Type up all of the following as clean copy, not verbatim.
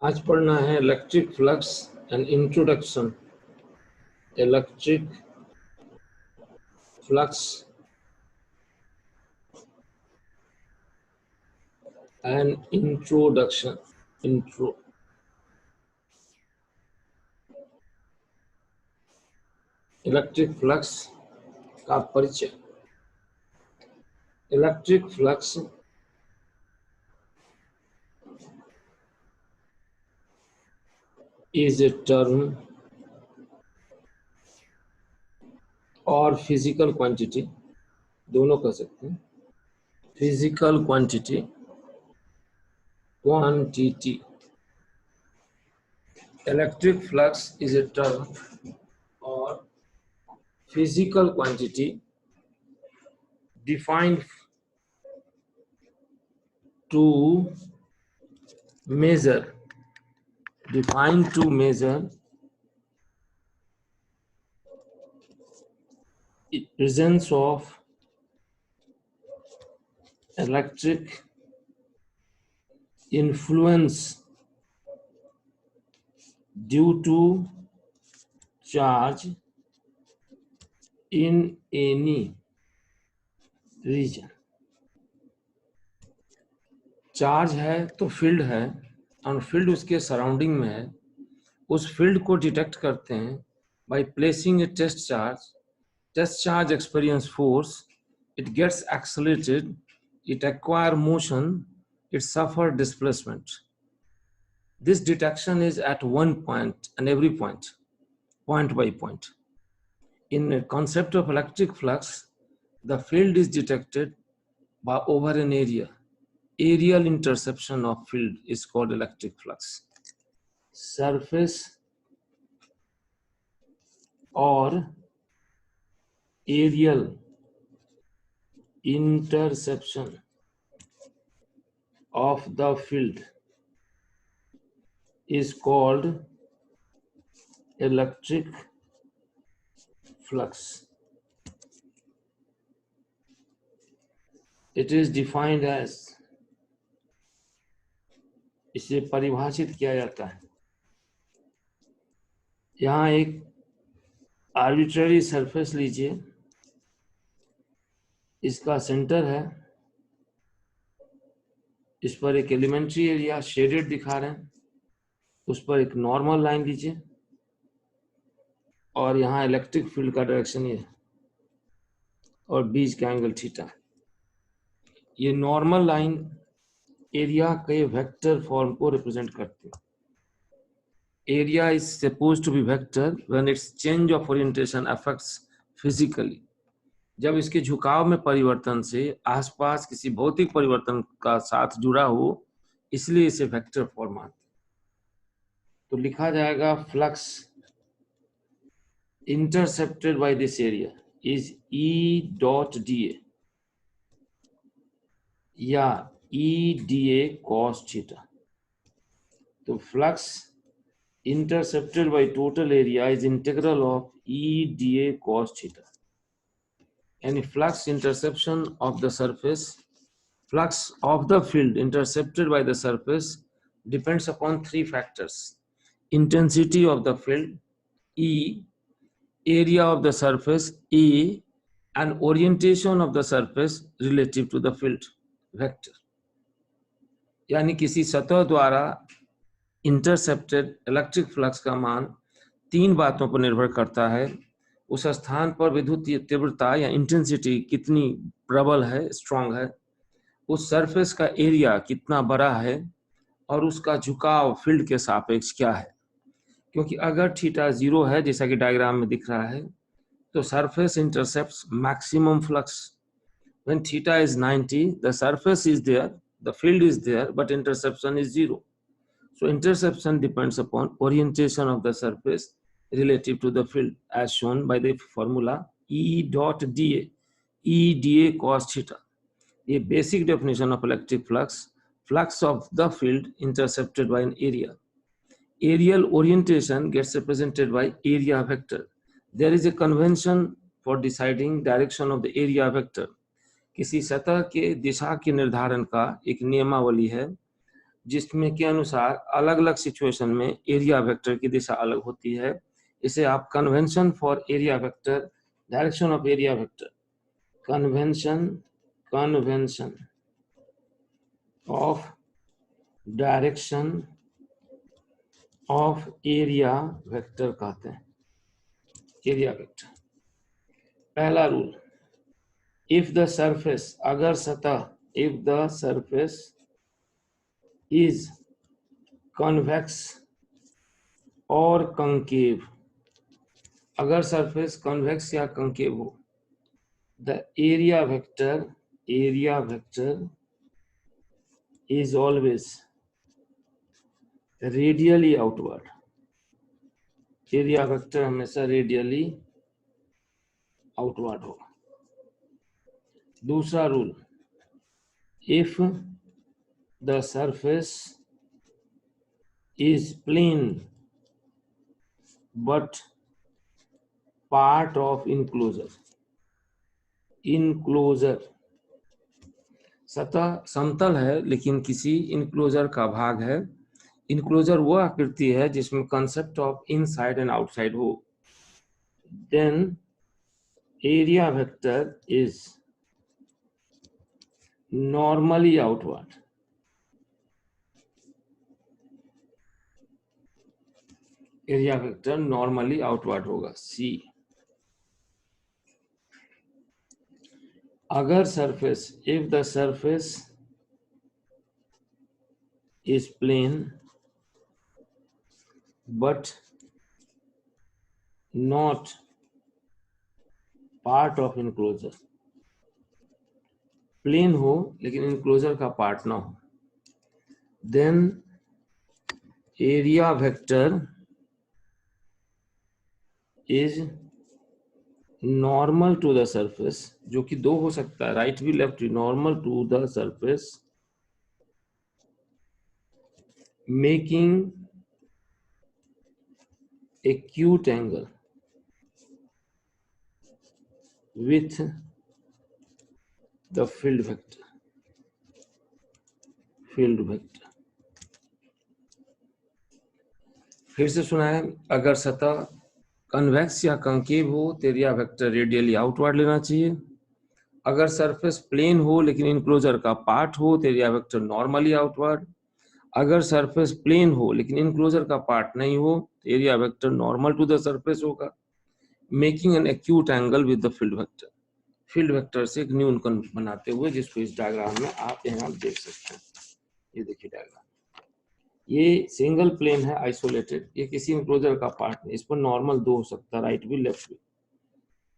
आज पढ़ना है electric flux and introduction. Electric flux and introduction. Electric flux का परिचय। Electric flux is a term और फिजिकल क्वांटिटी, दोनों कह सकते हैं। Physical quantity electric flux is a term और physical quantity defined to measure presence of electric influence due to charge in any region। Charge है तो फील्ड है और फील्ड उसके सराउंडिंग में है। उस फील्ड को डिटेक्ट करते हैं by placing a test charge. Test charge experience force, it gets accelerated, it acquire motion, it suffer displacement. This detection is at one point and every point by point. In the concept of electric flux, the field is detected by over an area. Aerial interception of field is called electric flux. Surface or aerial interception of the field is called electric flux. It is defined as, इसे परिभाषित किया जाता है। यहाँ एक arbitrary surface लीजिए, इसका centre है, इस पर एक एलिमेंट्री एरिया शेडेड दिखा रहे हैं, उस पर एक नॉर्मल लाइन लीजिए और यहाँ इलेक्ट्रिक फील्ड का डायरेक्शन ये और बीच का एंगल थीटा। ये नॉर्मल लाइन एरिया के वेक्टर फॉर्म को रिप्रेजेंट करती है। Area is supposed to be vector when it's change of orientation affects physically. जब इसके झुकाव में परिवर्तन से आसपास किसी भौतिक परिवर्तन का साथ जुड़ा हो, इसलिए इसे वेक्टर फॉर्म आते हैं। तो लिखा जाएगा flux intercepted by this area is E dot dA या E dA cos थीटा। तो flux intercepted by total area is integral of E dA cos theta. Any flux interception of the surface, flux of the field intercepted by the surface depends upon three factors: intensity of the field E, area of the surface E, and orientation of the surface relative to the field vector. यानी किसी सतह द्वारा intercepted electric flux का मान तीन बातों पर निर्भर करता है। उस स्थान पर विद्युत तीव्रता या इंटेंसिटी कितनी प्रबल है, स्ट्रांग है, उस सरफेस का एरिया कितना बड़ा है और उसका झुकाव फील्ड के सापेक्ष क्या है। क्योंकि अगर थीटा 0 है, जैसा कि डायग्राम में दिख रहा है, तो surface intercepts maximum flux. When theta is 90, the surface is there, the field is there, but interception is 0. So interception depends upon orientation of the surface relative to the field, as shown by the formula E dot dA, E dA cos theta. A basic definition of electric flux: flux of the field intercepted by an area. Aerial orientation gets represented by area vector. There is a convention for deciding direction of the area vector. किसी सतह के दिशा के निर्धारण का एक नियमावली है। जिसमें के अनुसार अलग अलग सिचुएशन में एरिया वेक्टर की दिशा अलग होती है। इसे आप convention for area vector, direction of area vector, convention of direction of area vector कहते हैं। एरिया वेक्टर पहला रूल, इफ द सरफेस, अगर सतह, if the surface is convex और कंकेव, अगर सरफेस कॉन्वेक्स या कंकेव हो, the area vector is always radially outward, area vector हमेशा रेडियली आउटवर्ड होगा। दूसरा rule, if the surface is plane but part of enclosure, सतह समतल है लेकिन किसी इनक्लोजर का भाग है। इनक्लोजर वो आकृति है जिसमें concept of inside and outside हो, then area vector is normally outward. Area vector normally outward होगा। सी, अगर surface, if the surface is plane but not part of enclosure, plane हो लेकिन इनक्लोजर का पार्ट ना हो, then area vector is normal to the surface, जो कि दो हो सकता है, राइट भी लेफ्ट भी, normal to the surface making acute angle with the field vector, फिर से सुना है, अगर सतह कन्वेक्स या कंकेव हो तो एरिया वेक्टर रेडियली आउटवर्ड लेना चाहिए। अगर सरफेस प्लेन हो लेकिन इनक्लोजर का पार्ट हो तो एरिया वेक्टर नॉर्मली आउटवर्ड। अगर सरफेस प्लेन हो लेकिन इनक्लोजर का पार्ट नहीं हो तो area vector normal to the surface होगा, making an acute angle with the field vector, field vector से एक न्यूनकोण बनाते हुए, जिसको इस डायग्राम में आप यहाँ देख सकते हैं। ये देखिए डायग्राम, ये सिंगल प्लेन है आइसोलेटेड, ये किसी इनक्लोजर का पार्ट नहीं, इस पर नॉर्मल दो हो सकता है, राइट भी लेफ्ट भी,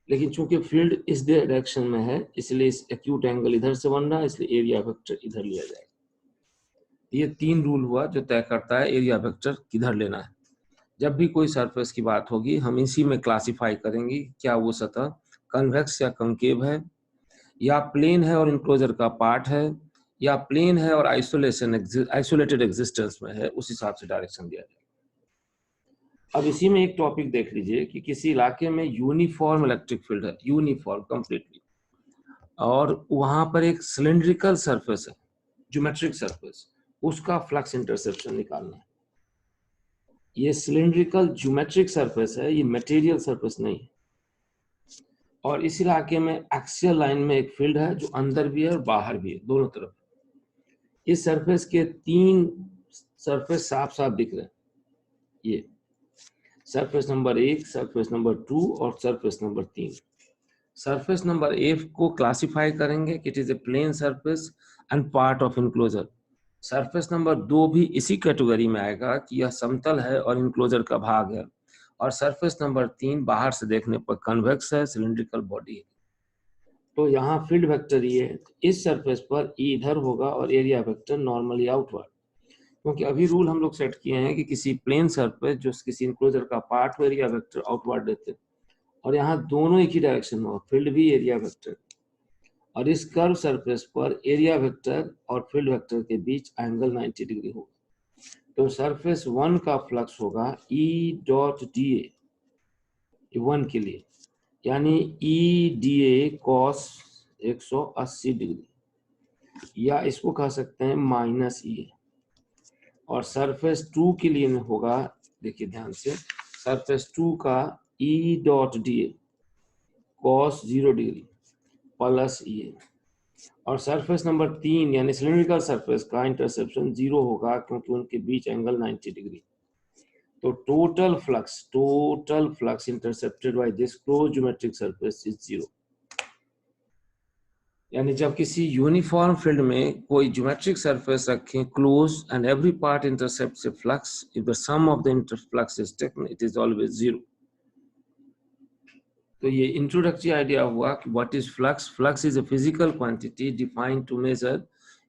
लेकिन चूंकि फील्ड इस डायरेक्शन में है इसलिए इस एक्यूट एंगल इधर से बन रहा है, इसलिए एरिया वेक्टर इधर लिया जाएगा। ये तीन रूल हुआ जो तय करता है एरिया वेक्टर किधर लेना है। जब भी कोई सरफेस की बात होगी हम इसी में क्लासिफाई करेंगे, क्या वो सतह कन्वेक्स या कंकेव है, या प्लेन है और इनक्लोजर का पार्ट है, या प्लेन है और आइसोलेटेड एग्जिस्टेंस में है, उस हिसाब से डायरेक्शन दिया जाएगा। अब इसी में एक टॉपिक देख लीजिए कि किसी इलाके में यूनिफॉर्म इलेक्ट्रिक फील्ड है, यूनिफॉर्म कंप्लीटली, और वहां पर एक सिलिंड्रिकल सरफेस है, ज्योमेट्रिक सरफेस, उसका फ्लक्स इंटरसेप्शन निकालना है। ये सिलिंड्रिकल ज्योमेट्रिक सरफेस है, ये मटेरियल सरफेस नहीं है, और इस इलाके में एक्सियल लाइन में एक फील्ड है जो अंदर भी है और बाहर भी है, दोनों तरफ। इस सरफेस के तीन सरफेस साफ साफ दिख रहे हैं, ये सरफेस नंबर 1, सरफेस नंबर 2 और सरफेस नंबर 3। सरफेस नंबर 1 को क्लासिफाई करेंगे कि it is a plane surface and part of enclosure. Surface number 2 भी इसी कैटेगरी में आएगा कि यह समतल है और इनक्लोजर का भाग है, और सरफेस नंबर 3 बाहर से देखने पर कन्वेक्स है, सिलिंड्रिकल बॉडी है। तो यहाँ फील्ड वेक्टर ये है, इस सरफेस पर ई इधर होगा और एरिया वेक्टर नॉर्मली आउटवर्ड, क्योंकि अभी रूल हम लोग सेट किए हैं कि किसी प्लेन सरफेस जो किसी इनक्लोजर का पार्ट हो एरिया वेक्टर आउटवर्ड देते हैं, और यहाँ दोनों एक ही डायरेक्शन में हो, फील्ड भी एरिया वेक्टर, और इस कर्व सरफेस पर एरिया वेक्टर और फील्ड वेक्टर के बीच एंगल 90 डिग्री होगा। तो सरफेस 1 का फ्लक्स होगा E डॉट DA 1 के लिए, यानी EDA cos 180 डिग्री, या इसको कह सकते हैं माइनस EA, और सरफेस 2 के लिए होगा, देखिए ध्यान से, सरफेस 2 का E dot D A cos 0 degree plus ये, और सरफेस नंबर 3 यानी सिलिंड्रिकल सरफेस का इंटरसेप्शन 0 होगा क्योंकि उनके बीच एंगल 90 डिग्री। तो total flux intercepted by this close geometric surface is 0। यानी जब किसी यूनिफॉर्म फील्ड में कोई ज्योमेट्रिक सरफेस रखें close and every part intercepts a flux, if the sum of the interflux is taken it is always 0। तो ये introductory idea हुआ कि what is flux. Flux is a physical quantity defined to measure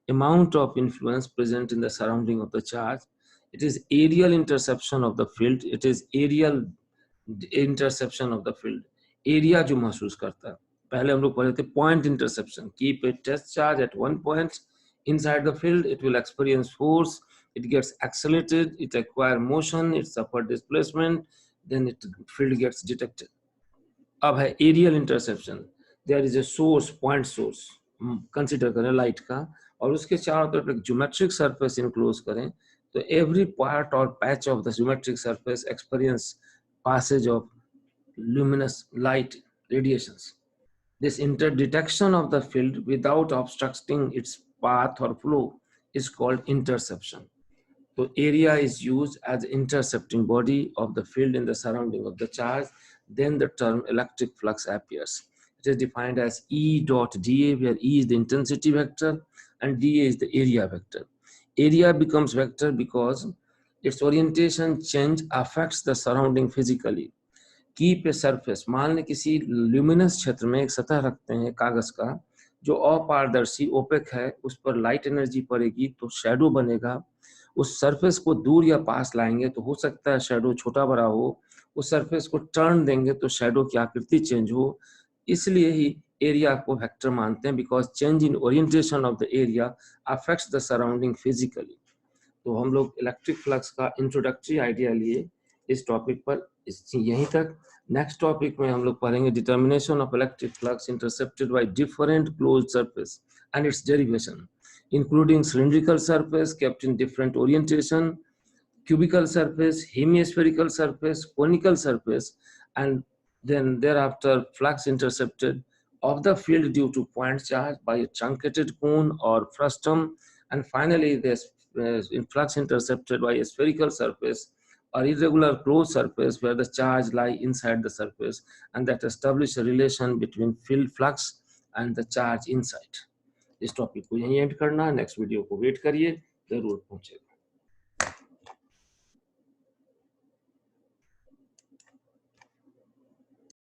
amount of influence present in the surrounding of the charge. It is areal interception of the field. It is areal interception of the field. Area जो महसूस करता है। पहले हम लोग पढ़े थे point interception. Keep a test charge at one point inside the field. It will experience force. It gets accelerated. It acquire motion. It suffer displacement. Then it field gets detected. अब है aerial interception. There is a source, point source consider करें light का, और उसके चारों तरफ एक geometric surface enclose करें, तो एवरी पार्ट और patch of the geometric surface experience passage of luminous light radiations. This interdetection of the field without obstructing its path or flow is called interception. So area is used as intercepting body of the field in the surrounding of the charge. Then the term electric flux appears. It is defined as E dot dA, where E is the intensity vector and dA is the area vector. Area becomes vector because its orientation change affects the surrounding physically. Keep a surface, मान लें किसी luminous क्षेत्र में एक सतह रखते हैं कागज का जो अपारदर्शी ओपेक है, उस पर लाइट एनर्जी पड़ेगी तो शैडो बनेगा। उस सरफेस को दूर या पास लाएंगे तो हो सकता है शैडो छोटा बड़ा हो, उस सरफेस को टर्न देंगे तो शैडो की आकृति चेंज हो। इसलिए ही एरिया को वेक्टर मानते हैं, because change in orientation of the area affects the surrounding physically. तो हम लोग इलेक्ट्रिक फ्लक्स का इंट्रोडक्टरी आइडिया लिए इस टॉपिक पर, यहीं तक। नेक्स्ट टॉपिक में हम लोग पढ़ेंगे determination of electric flux intercepted by different closed surface and it's derivation, including cylindrical surface kept in different orientation, cubical surface, hemispherical surface, conical surface, and then thereafter flux intercepted of the field due to point charge by a truncated cone or frustum, and finally this flux intercepted by a spherical surface or irregular closed surface where the charge lie inside the surface and that establish a relation between field flux and the charge inside. इस topic को यहीं and करना, next video को wait करिए, जरूर पहुंचेगा।